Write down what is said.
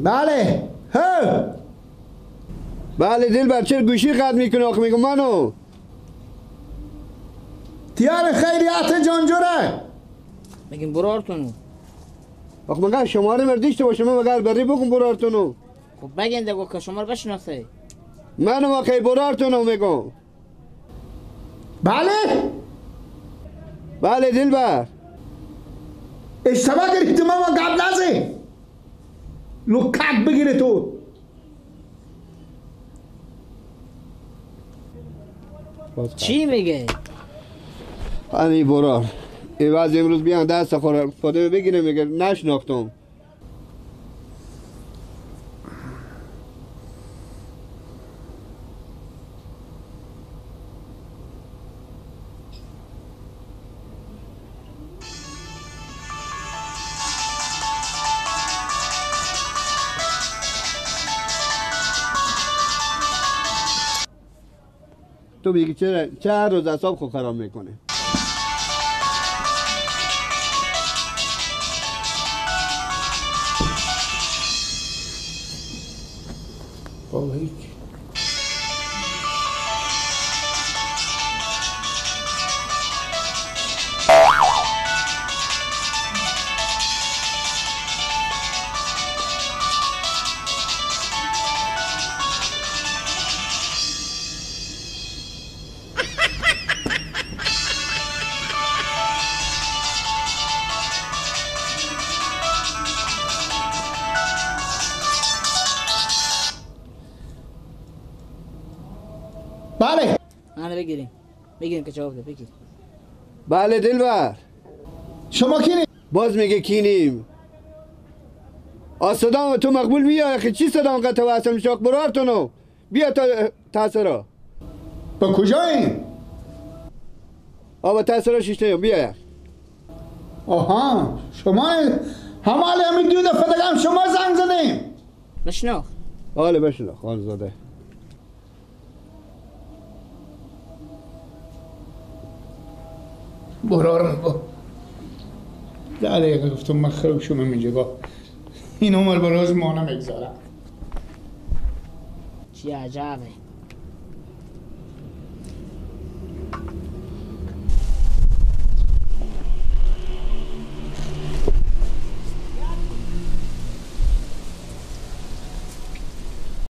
بله ها بله دلبر، چرا گوشی قطع میکنه؟ آخه میگم منو تیار خیریات جانجوره بگیم برو آرتونو. آخه مگر شماره مردیشته باشه، من مگر بری بگم برو آرتونو. خب بگین دگو که شما رو بشناسه. منو واقعی برو آرتونو میگم. بله بله دلبر. اشتباه گرفتی ماما قبل نزه لکک بگیره تو. چی میگه؟ همین برار ایواز امروز بیان دست خور فاطمه بگیره، میگه نشناختم. تو میگی چه هر روز اعصاب خود خراب میکنه؟ بابا هیچ بله منو بگیریم که جواب ده بگیر. بله دلبر. شما کی؟ باز میگه کینیم. صدام تو مقبول بیا اخی، چی صدام قطع وصل میشه؟ برو آرتونو بیا تا تاثرا. با کجاییم؟ با تاثرا شیشته بیا. آها شما هماله همین دو دفعه دیگه هم شما زنگ زدیم. بشناخ. حالا بشنو خان زاده. برارم با ده دقیقه گفتم من خوب شما اینجا با این عمر براز ما نمیگذارم. چی عجبه.